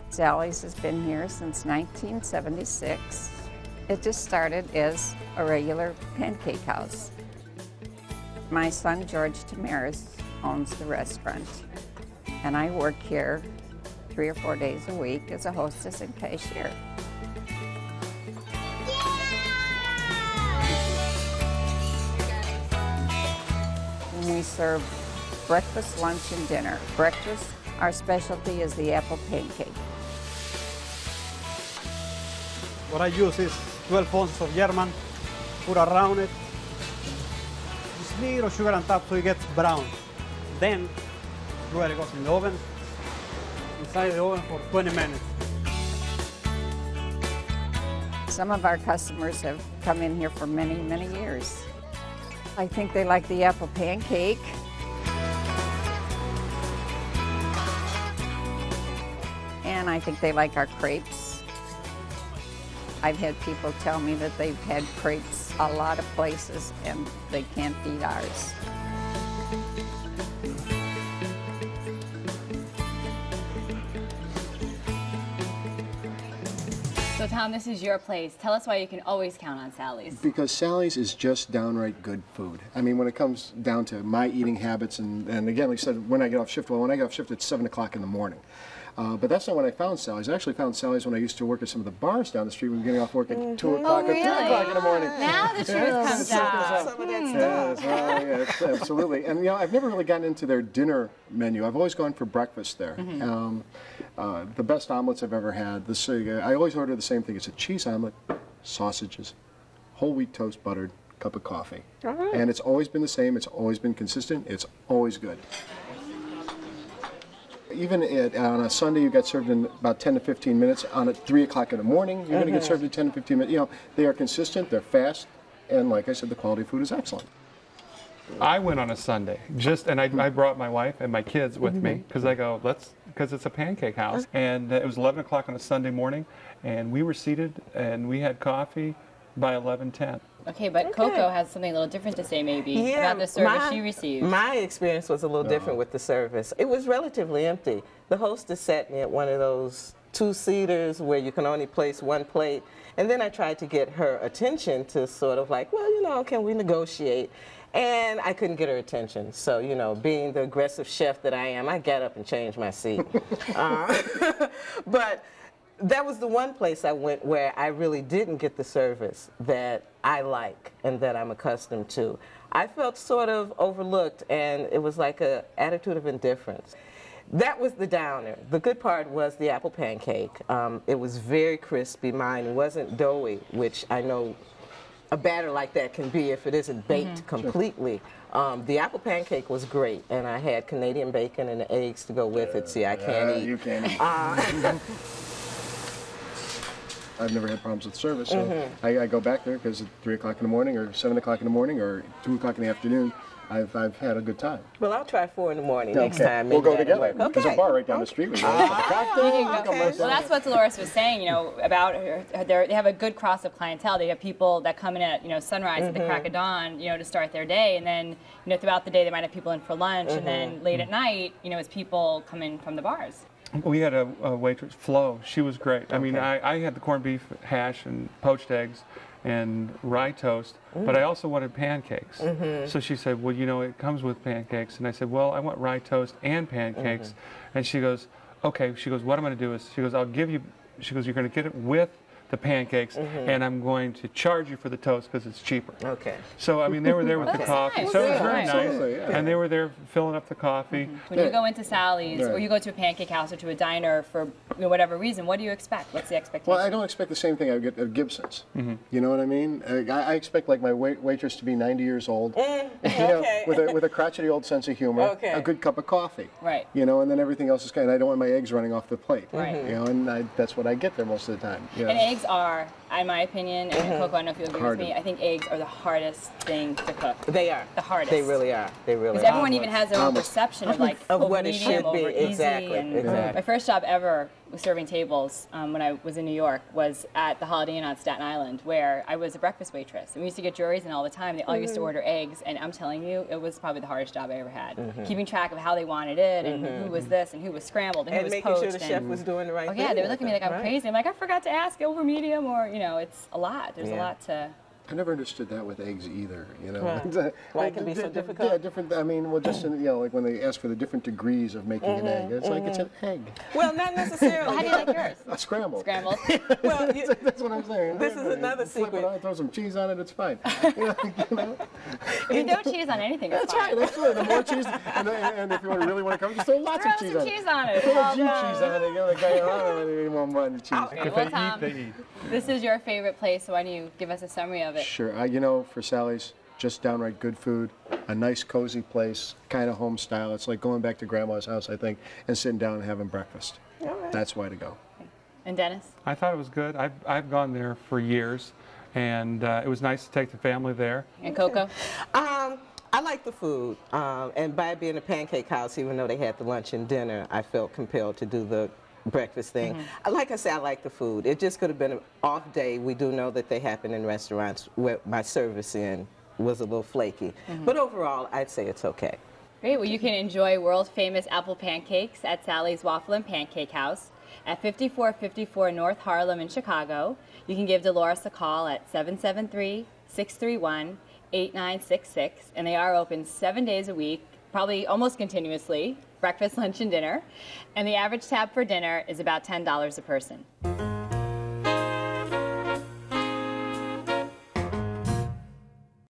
Sally's has been here since 1976. It just started as a regular pancake house. My son, George Tamaris, owns the restaurant, and I work here 3 or 4 days a week as a hostess and cashier. And we serve breakfast, lunch, and dinner. Breakfast, our specialty is the apple pancake. What I use is 12 ounces of German, put around it, just little sugar on top so it gets brown. Then, it goes in the oven, inside the oven for 20 minutes. Some of our customers have come in here for many, many years. I think they like the apple pancake. And I think they like our crepes. I've had people tell me that they've had crepes a lot of places and they can't beat ours. So Tom, this is your place. Tell us why you can always count on Sally's. Because Sally's is just downright good food. I mean, when it comes down to my eating habits, and again, like I said, when I get off shift, well, when I get off shift, it's 7 o'clock in the morning. But that's not when I found Sally's. I actually found Sally's when I used to work at some of the bars down the street. We were getting off work at 2 o'clock or 3 o'clock in the morning. Now the truth comes out. Some of that stuff. Yes, absolutely. And, you know, I've never really gotten into their dinner menu. I've always gone for breakfast there. The best omelets I've ever had. I always order the same thing. It's a cheese omelet, sausages, whole wheat toast, buttered, cup of coffee. All right. And it's always been the same. It's always been consistent. It's always good. Even on a Sunday, you get served in about 10 to 15 minutes. On at 3 o'clock in the morning, you're going to get served in 10 to 15 minutes. You know, they are consistent, they're fast, and like I said, the quality of food is excellent. I went on a Sunday, I brought my wife and my kids with me, because I go, because it's a pancake house. And it was 11 o'clock on a Sunday morning, and we were seated, and we had coffee by 11:10. Okay, but Coco has something a little different to say maybe about the service she received. My experience was a little different with the service. It was relatively empty. The hostess sat me at one of those two-seaters where you can only place one plate. And then I tried to get her attention to sort of like, well, you know, can we negotiate? And I couldn't get her attention. So, you know, being the aggressive chef that I am, I got up and changed my seat. But that was the one place I went where I really didn't get the service that I like and that I'm accustomed to. I felt sort of overlooked, and it was like an attitude of indifference. That was the downer. The good part was the apple pancake. It was very crispy. Mine wasn't doughy, which I know a batter like that can be if it isn't baked completely. The apple pancake was great, and I had Canadian bacon and the eggs to go with it. See, I can't eat. You can't eat. I've never had problems with service, so I go back there because at 3 o'clock in the morning or 7 o'clock in the morning or 2 o'clock in the afternoon, I've had a good time. Well, I'll try 4 in the morning next time. We'll go together. There's a bar right down the street. We Well, that's what Dolores was saying, you know, about they have a good cross of clientele. They have people that come in at, you know, sunrise at the crack of dawn, you know, to start their day, and then, you know, throughout the day they might have people in for lunch, and then late at night, you know, as people come in from the bars. We had a waitress, Flo. She was great. I mean, I had the corned beef hash and poached eggs and rye toast, but I also wanted pancakes. So she said, well, you know, it comes with pancakes. And I said, well, I want rye toast and pancakes. And she goes, okay. She goes, what I'm going to do is, she goes, I'll give you, she goes, you're going to get it with the pancakes, and I'm going to charge you for the toast because it's cheaper. Okay. So, I mean, they were there with the coffee. Nice. So it was very Absolutely, nice. And they were there filling up the coffee. When you go into Sally's or you go to a pancake house or to a diner for, you know, whatever reason, what do you expect? What's the expectation? Well, I don't expect the same thing I would get at Gibson's. You know what I mean? I expect like my waitress to be 90 years old, you know, with a crotchety old sense of humor, a good cup of coffee. Right. You know, and then everything else is kind of, I don't want my eggs running off the plate. Right. You know, and that's what I get there most of the time. You know? And eggs are in my opinion, and Coco, I don't know if you'll agree with me, I think eggs are the hardest thing to cook. They are. The hardest. They really are. They really are. Because everyone even has their own perception of like of over what it medium, should be. over easy. Exactly. And Exactly. my first job ever was serving tables when I was in New York was at the Holiday Inn on Staten Island, where I was a breakfast waitress. And we used to get juries in all the time. They all used to order eggs, and I'm telling you, it was probably the hardest job I ever had. Keeping track of how they wanted it, and who was this, and who was scrambled, and who was making poached. sure the chef was doing the right thing. Yeah, they would look at me like I'm Right. crazy. I'm like, I forgot to ask over medium, or, you know, it's a lot. There's a lot to... I never understood that with eggs either, you know. Right. Why it can be so difficult? Yeah, different. I mean, well, just in, you know, like when they ask for the different degrees of making an egg, it's like it's an egg. Well, not necessarily. How do you like yours? A scramble. Scrambled. Well, That's what I'm saying. This is another Flip secret. it on, throw some cheese on it, it's fine. You know? If you throw cheese on anything, it's That's fine. right. That's right. The more cheese, and if you really want to come, just throw lots Throw of cheese some on cheese it. on it. Throw Well G cheese done. on it. You know, the guy around it, he won't mind the cheese. Okay, If well, they Tom, eat, they eat. this is your favorite place, so why don't you give us a summary of it? Sure. You know, for Sally's, just downright good food, a nice cozy place, kind of home style. It's like going back to Grandma's house, I think, and sitting down and having breakfast. That's why to go. And Dennis? I thought it was good. I've gone there for years, and it was nice to take the family there. And Coco? I like the food, and by it being a pancake house, even though they had the lunch and dinner, I felt compelled to do the breakfast thing. Like I said, I like the food. It just could have been an off day. We do know that they happen in restaurants where my service in was a little flaky. But overall, I'd say it's okay. Great. Well, you can enjoy world-famous apple pancakes at Sally's Waffle and Pancake House at 5454 North Harlem in Chicago. You can give Dolores a call at 773-631-8966, and they are open 7 days a week, probably almost continuously, breakfast, lunch, and dinner. And the average tab for dinner is about $10 a person.